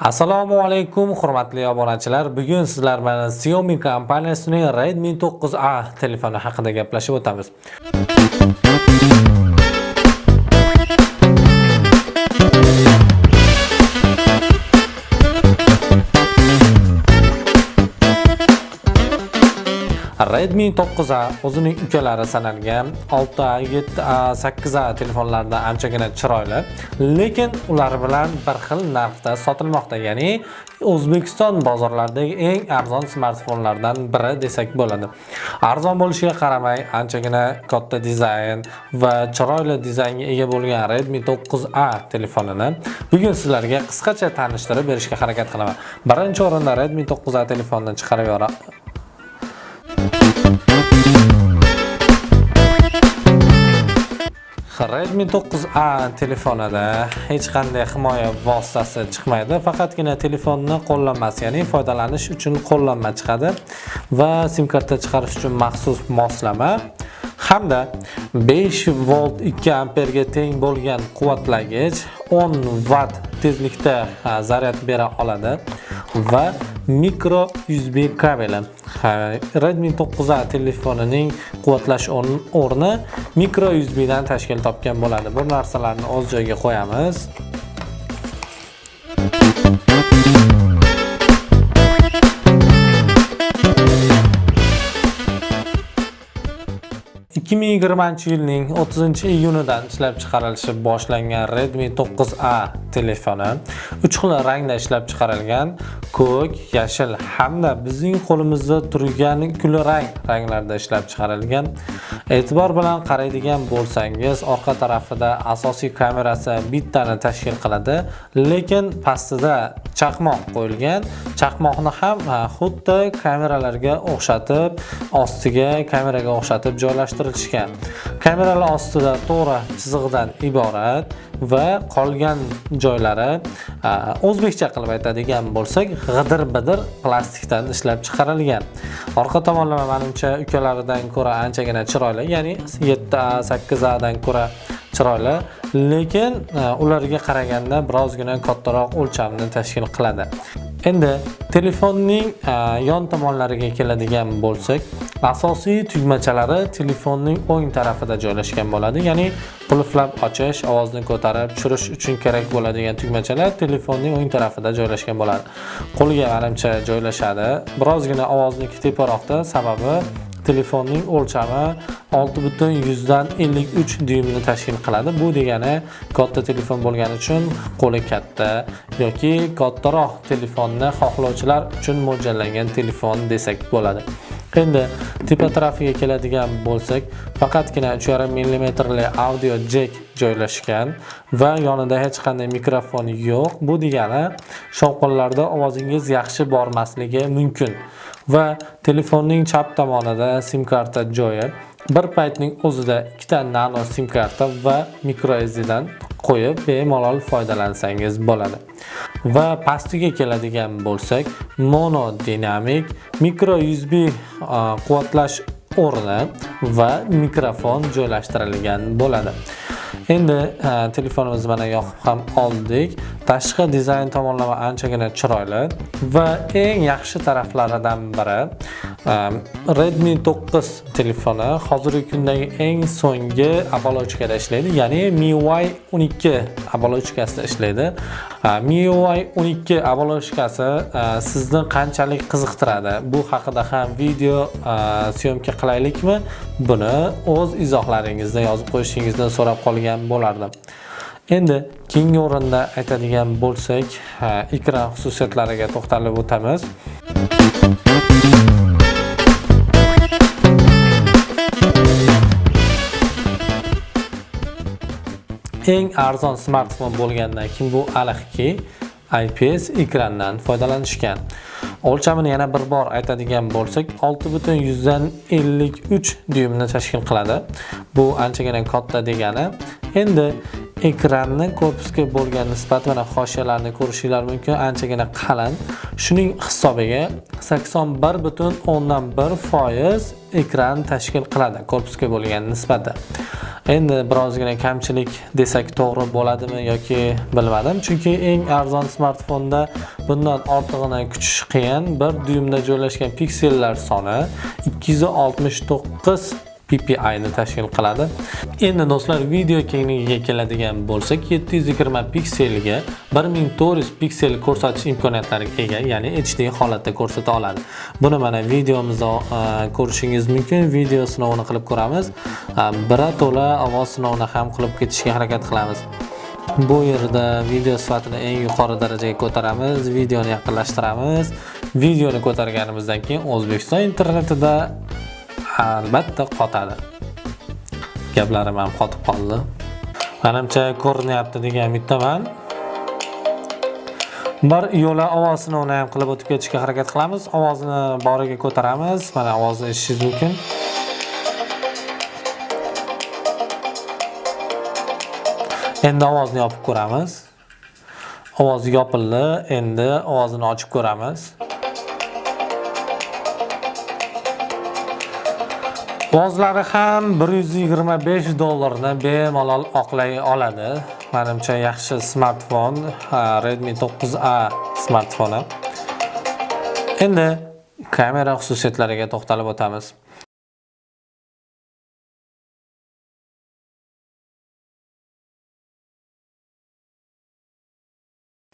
Assalomu alaykum hurmatli obunachilar. Bugun sizlar bilan Xioami kompaniyasining Redmi 9A telefoni haqida gaplashib o'tamiz. Redmi 9A o'zining ukalari sanalgan 6A, 7A, 8A telefonlardan anchagina chiroyli, lekin ular bilan bir xil narxda sotilmoqda. Ya'ni O'zbekiston bozorlaridagi eng arzon smartfonlardan biri desak bo'ladi. Arzon bo'lishiga qaramay, anchagina katta dizayn va chiroyli dizaynga ega bo'lgan Redmi 9A telefonini bugun sizlarga qisqacha tanishtirib berishga harakat qilaman. Birinchi o'rinda Redmi 9A telefonini chiqarib Redmi 9A telefonida hech qanday himoya vositasi chiqmaydi. Faqatgina telefonni qo'llanmasi, ya'ni foydalanish uchun qo'llanma chiqadi va sim karta chiqarish uchun maxsus moslama hamda 5 volt 2 amperga teng bo'lgan quvvatlagich 10 watt tezlikda zaryad bera oladi va mikro USB kabeli. Redmi 9A telefonining quvvatlash o'rni mikro USB dan tashkil topgan bo'ladi. Bu narsalarni o'z joyiga qo'yamiz. yilning 30-iyunidan ishlab chiqarilishi boshlangan Redmi 9A telefoni 3 xil rangda ishlab chiqarilgan: ko'k, yashil hamda bizning qo'limizda turgan kulrang ranglarda ishlab chiqarilgan. E'tibor bilan qaraydigan bo'lsangiz, orqa tarafida asosiy kamerasi bittani tashkil qiladi, lekin pastida chaqmoq qo'yilgan. Chaqmoqni ham xuddi kameralarga o'xshatib, ostiga kameraga o'xshatib joylashtirilgan. Kameralar ostida to'g'ri chizig'idan iborat va qolgan joylari o'zbekcha qilib aytadigan bo'lsak, g'idir-bidir plastikdan ishlab chiqarilgan. Orqa tomonlama menimcha ukalaridan ko'ra anchagina chiroyli, ya'ni 7A, 8A dan ko'ra chiroyli, lekin ularga qaraganda birozgina kattaroq o'lchamni tashkil qiladi. Endi telefonning yon tomonlariga keladigan bo'lsak, asosiy tugmachalari telefonning o'ng tarafida joylashgan bo'ladi. Ya'ni qulflab ochish, ovozni ko'tarib tushirish uchun kerak bo'ladigan tugmachalar telefonning o'ng tarafida joylashgan bo'ladi. Qo'lga menimcha joylashadi. Birozgina ovozniki teparoqda, sababi telefonning o'lchami 6,53 dyuymni tashkil qiladi. Bu degani katta telefon bo'lgani uchun qo'li katta yoki kattaroq telefonni xohlovchilar uchun mo'ljallangan telefon desak bo'ladi. Endi tepa tarafiga keladigan bo'lsak, faqatgina 3,5 mm audio jack joylashgan va yonida hech qanday mikrofon yo'q. Bu degani shovqinlarda ovozingiz yaxshi bormasligi mumkin. Va telefonning chap tomonida sim karta joyi. Bir paytning o'zida ikkita nano sim karta va micro SD dan qo'yib bemalol foydalansangiz bo'ladi. Va pastiga keladigan bo'lsak, mono dinamik micro USB quvvatlash o'rni va mikrofon joylashtirilgan bo'ladi. Endi telefonimizni mana yoqib ham oldik. Tashqi dizayn tomonlama anchagina chiroyli va eng yaxshi taraflaridan biri Redmi 9 telefoni hozirgi kundagi eng so'nggi obalochkada ishlaydi, ya'ni MIUI 12 obalochkasida ishlaydi. MIUI 12 obalochkasi sizni qanchalik qiziqtiradi? Bu haqida ham video syomka qilaylikmi? Buni o'z izohlaringizda yozib qo'yishingizni so'rab qolgan bo'lardim. Endi keyingi o'rinda aytadigan bo'lsak, ekran xususiyatlariga to'xtalib o'tamiz. Eng arzon smartfon bo'lgandan keyin bu aniqki IPS ekrandan foydalanishgan. O'lchamini yana bir bor aytadigan bo'lsak, 6,53 dyuymni tashkil qiladi. Bu anchagina katta degani. Endi ekranni korpusga bo'lgan nisbat mana hoshiyalarni ko'rishingiz mumkin, anchagina qalin. Shuning hisobiga 81,1% ekran tashkil qiladi korpusga bo'lgan nisbati. Endi birozgina kamchilik desak to'g'ri bo'ladimi yoki bilmadim, chunki eng arzon smartfonda bundan ortig'ini kutish qiyin. 1 dyuymda joylashgan piksellar soni 269 ppi ni tashkil qiladi. Endi do'stlar, video kengligiga keladigan bo'lsak, 720 pikselga 1400 piksel ko'rsatish imkoniyatlariga ega, ya'ni HD holatda ko'rsata oladi. Buni mana videomizda ko'rishingiz mumkin. Video sinovini qilib ko'ramiz. Birato'la ovoz sinovini ham qilib ketishga harakat qilamiz. Bu yerda video sifatini eng yuqori darajaga ko'taramiz, videoni yaqinlashtiramiz. Videoni ko'targanimizdan keyin O'zbekiston internetida albatta qotadi. Gaplarim ham qotib qoldi. Menimcha ko'rinyapti degan umiddaman. Bir yo'la ovoz sinovini ham qilib o'tib ketishga harakat qilamiz. Ovozni boriga ko'taramiz. Mana ovozni eshitishingiz mumkin. Endi ovozni yopib ko'ramiz. Ovoz yopildi. Endi ovozini ochib ko'ramiz. Ovozlari ham $125 ni bemalol oqlay oladi. Menimcha yaxshi smartfon, Redmi 9A smartfoni. Endi kamera xususiyatlariga to'xtalib o'tamiz.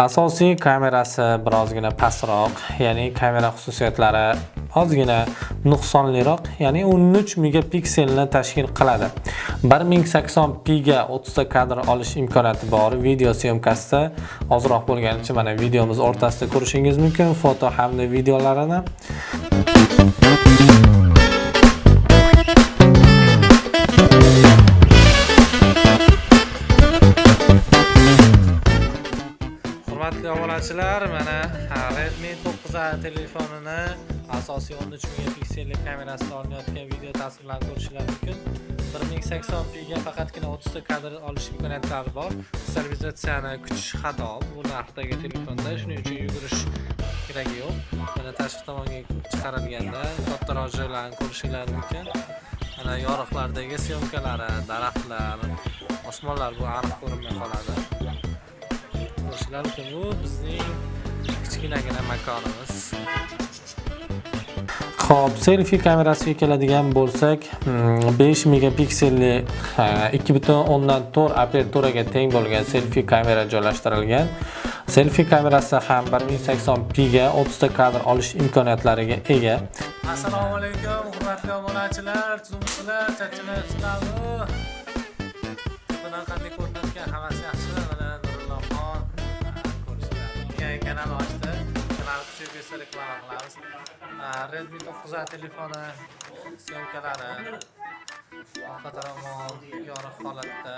Asosiy kamerasi birozgina pastroq, ya'ni kamera xususiyatlari ozgina nuqsonliroq, ya'ni 13 megapikselni tashkil qiladi. 1080p ga 30 ta kadr olish imkoniyati bor. Video syomkasida ozroq bo'lgani uchun mana videomiz o'rtasida ko'rishingiz mumkin foto hamda videolarini. Hurmatli obunachilar, mana Redmi 9A telefonini asosiy 13 megapiksellik kamerasida olinayotgan video tasvirlarni ko'rishingiz mumkin. 1080p ga faqatgina 30 ta kadr olish imkoniyatlari bor. Stabilizatsiyani kutish xato bu narxdagi telefonda, shuning uchun yugurish keragi yo'q. Mana tashqi tomonga chiqarilganda kattaroq joylarni ko'rishingiz mumkin. Mana yoriqlardagi syomkalari, daraxtlar, osmonlar bu aniq ko'rinmay qoladi. Ko'rishingiz mumkin, bu bizning kichkinagina makonimiz. Xo'p, selfie kamerasiga keladigan bo'lsak, 5 megapikselli 2.4 aperturaga teng bo'lgan selfie kamera joylashtirilgan. Selfie kamerasi ham 1080p ga 30 ta kadr olish imkoniyatlariga ega. Assalomu alaykum, hurmatli obunachilar, tuzumchilar, charchamayapsizlarmi? Bunaqa qanday ko'rinayotgan, hammasi yaxshimi? Mana Nurullohxon ko'rishingiz kanal ochdi. Kanal kuchaytirsa reklama qilamiz. Redmi 9A telefoni syomkalari orqa tarafdan yorug' holatda.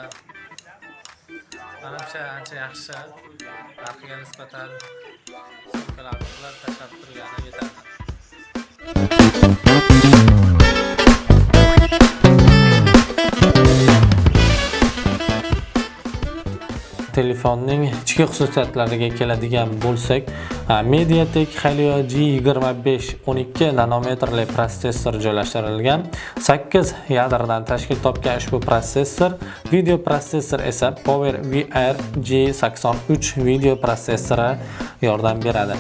Menimcha ancha yaxshi. Narxiga nisbatan syomkalarni qilib tashlab turgani yetadi. Telefonning ichki xususiyatlariga keladigan bo'lsak, Mediatek Helio G25 12 nanometrli protsessor joylashtirilgan. 8 yadrodan tashkil topgan ushbu protsessor, video protsessor esa Power VR G83 video protsessori yordam beradi.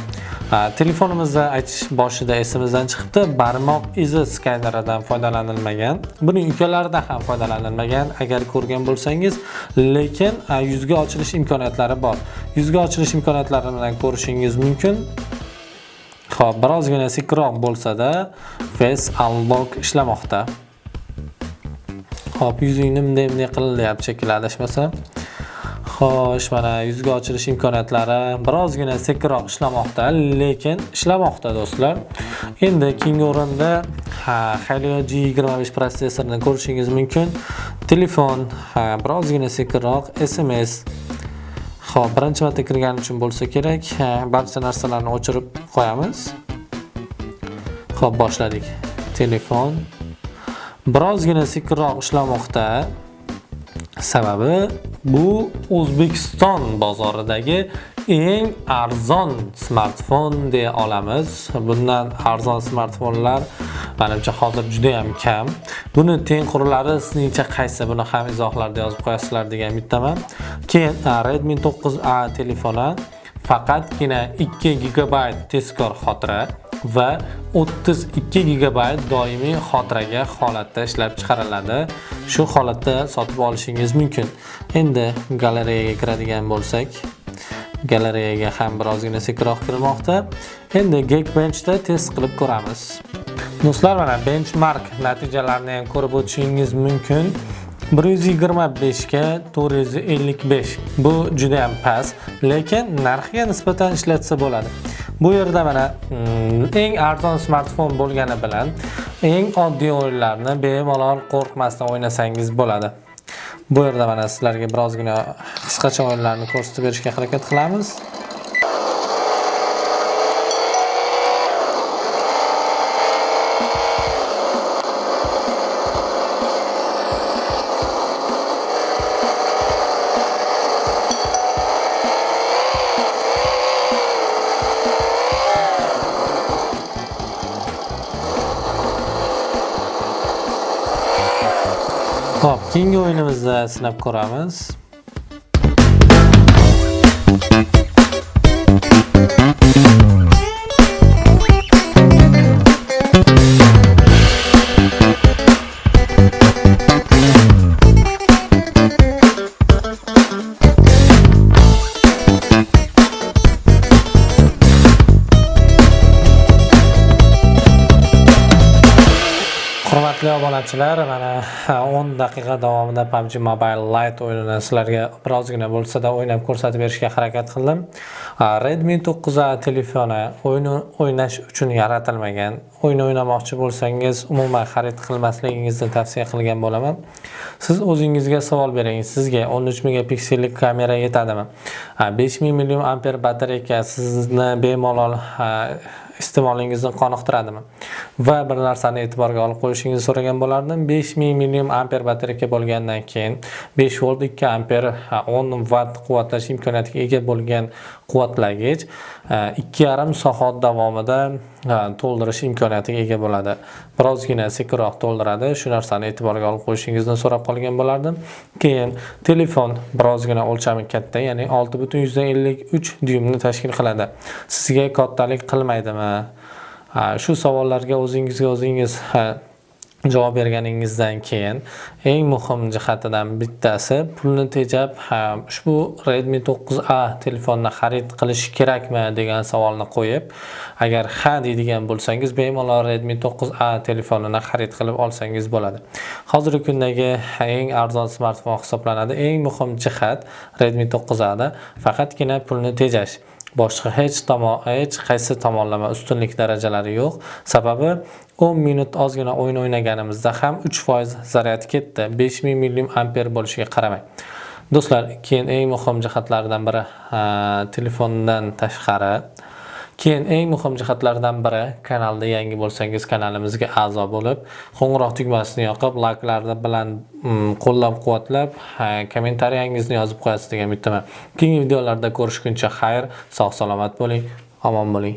Telefonimizda aytish boshida esimizdan chiqibdi, barmoq izi skaneridan foydalanilmagan. Buning ukalarida ham foydalanilmagan agar ko'rgan bo'lsangiz, lekin yuzga ochilish imkoniyatlari bor. Yuzga ochilish imkoniyatlari bilan ko'rishingiz mumkin. Xo'p, birozgina sekinroq bo'lsa-da, Face Unlock ishlamoqda. Xo'p, yuzingni bunday qil deyapti shekilli adashmasam. Xo'sh, mana yuzga ochilish imkoniyatlari birozgina sekinroq ishlamoqda, lekin ishlamoqda do'stlar. Endi keyingi o'rinda Helio G25 protsessorini ko'rishingiz mumkin. Telefon birozgina sekinroq, SMS. Xo'p, birinchi marta kirgan uchun bo'lsa kerak, barcha narsalarni o'chirib qo'yamiz. Xo'p, boshladik. Telefon birozgina sekinroq ishlamoqda. Sababi bu O'zbekiston bozoridagi eng arzon smartfon deya olamiz. Bundan arzon smartfonlar menimcha hozir juda ham kam. Buni tengqurlari sizningcha qaysi? Buni ham izohlarda yozib qo'yasizlar degan umiddaman. Keyin Redmi 9A telefoni faqatgina 2 GB tezkor xotira va 32 GB doimiy xotiraga holatda ishlab chiqariladi. Shu holatda sotib olishingiz mumkin. Endi galereyaga kiradigan bo'lsak, galereyaga ham birozgina sekinroq kirmoqda. Endi Geekbenchda test qilib ko'ramiz. Do'stlar, mana benchmark natijalarini ham ko'rib o'tishingiz mumkin. 125 ga 455. Bu juda ham past, lekin narxiga nisbatan ishlatsa bo'ladi. Bu yerda mana eng arzon smartfon bo'lgani bilan eng oddiy o'yinlarni bemalol qo'rqmasdan o'ynasangiz bo'ladi. Bu yerda mana sizlarga birozgina qisqacha o'yinlarni ko'rsatib berishga harakat qilamiz. Xo'p, keyingi o'yinimizda sinab ko'ramiz. Hurmatli obunachilar, mana 10 daqiqa davomida PUBG Mobile Lite o'yinini sizlarga birozgina bo'lsa-da o'ynab ko'rsatib berishga harakat qildim. Redmi 9A telefoni o'ynash uchun yaratilmagan. O'yin o'ynamoqchi bo'lsangiz, umuman xarid qilmasligingizni tavsiya qilgan bo'laman. Siz o'zingizga savol bering, sizga 13 megapiksellik kamera yetadimi? 5000 mAh batareyka sizni bemalol iste'molingizni qoniqtiradimi? Va bir narsani e'tiborga olib qo'yishingizni so'ragan bo'lardim. 5000 mAh batareyka bo'lgandan keyin 5 volt 2 ampere 10 watt quvvatlash imkoniyatiga ega bo'lgan quvvatlagich 2,5 soat davomida to'ldirish imkoniyatiga ega bo'ladi. Birozgina sekinroq to'ldiradi. Shu narsani e'tiborga olib qo'yishingizni so'rab qolgan bo'lardim. Keyin telefon birozgina o'lchami katta, ya'ni 6,53 dyumni tashkil qiladi. Sizga kattalik qilmaydimi? Shu savollarga o'zingiz javob berganingizdan keyin eng muhim jihatidan bittasi pulni tejab ushbu Redmi 9A telefonni xarid qilish kerakmi degan savolni qo'yib, agar ha deydigan bo'lsangiz bemalol Redmi 9A telefonini xarid qilib olsangiz bo'ladi. Hozirgi kundagi eng arzon smartfon hisoblanadi. Eng muhim jihat Redmi 9A da faqatgina pulni tejash. Boshqa hech qaysi tomonlama ustunlik darajalari yo'q. Sababi 10 minut ozgina o'yin o'ynaganimizda ham 3% zaryad ketdi. 5000 mAh bo'lishiga qaramay. Do'stlar, keyin eng muhim jihatlardan biri telefondan tashqari Keyin eng muhim jihatlardan biri, kanalda yangi bo'lsangiz kanalimizga a'zo bo'lib, qo'ng'iroq tugmasini yoqib, layklarni bilan qo'llab-quvvatlab, kommentariyangizni yozib qo'yasiz degan umiddaman. Keyingi videolarda ko'rishguncha xayr, sog' salomat bo'ling, omon bo'ling.